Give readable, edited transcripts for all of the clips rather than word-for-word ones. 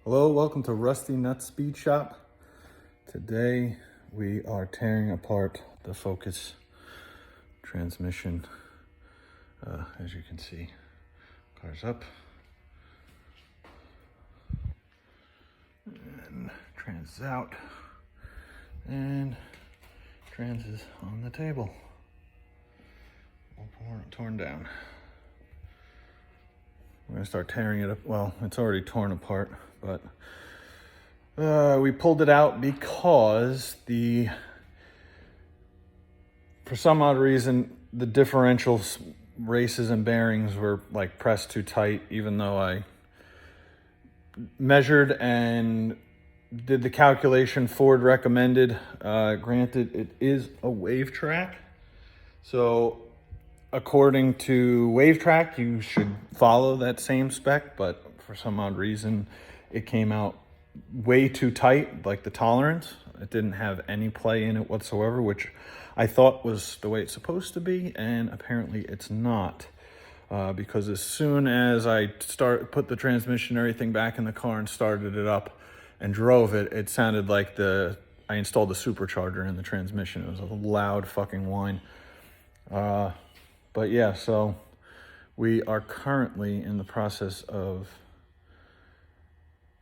Hello, welcome to Rusty Nut Speed Shop. Today we are tearing apart the Focus transmission. As you can see, car's up and trans is out and trans is on the table, all torn down. We're gonna start tearing it up. Well, it's already torn apart, but we pulled it out because for some odd reason, the differentials, races and bearings were like pressed too tight, even though I measured and did the calculation Ford recommended. Granted, it is a WaveTrac, so according to WaveTrac, you should follow that same spec, but for some odd reason, it came out way too tight, like the tolerance. It didn't have any play in it whatsoever, which I thought was the way it's supposed to be, and apparently it's not. Because as soon as I put the transmission and everything back in the car and started it up and drove it, it sounded like I installed a supercharger in the transmission. It was a loud fucking whine. But yeah, so we are currently in the process of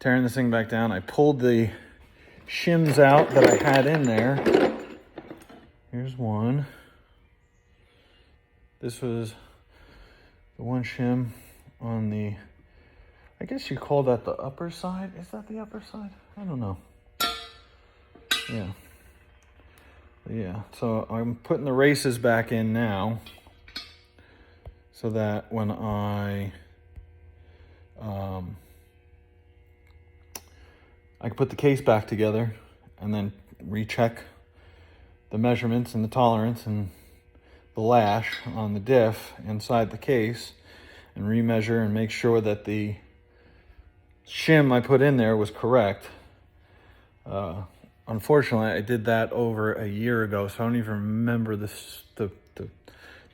tearing this thing back down. I pulled the shims out that I had in there. Here's one. This was the one shim on the, I guess you call that the upper side. Is that the upper side? I don't know. Yeah. But yeah, so I'm putting the races back in now, so that when I can put the case back together and then recheck the measurements and the tolerance and the lash on the diff inside the case and remeasure and make sure that the shim I put in there was correct. Unfortunately, I did that over a year ago, so I don't even remember the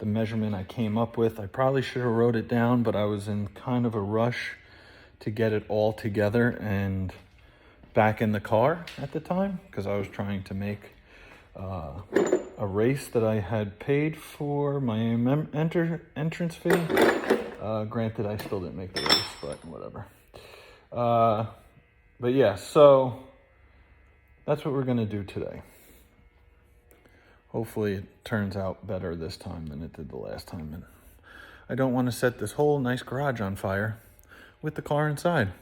measurement I came up with. I probably should have wrote it down, but I was in kind of a rush to get it all together and back in the car at the time, because I was trying to make a race that I had paid for my entrance fee. Granted, I still didn't make the race, but whatever. But yeah, so that's what we're gonna do today. Hopefully it turns out better this time than it did the last time. And I don't want to set this whole nice garage on fire with the car inside.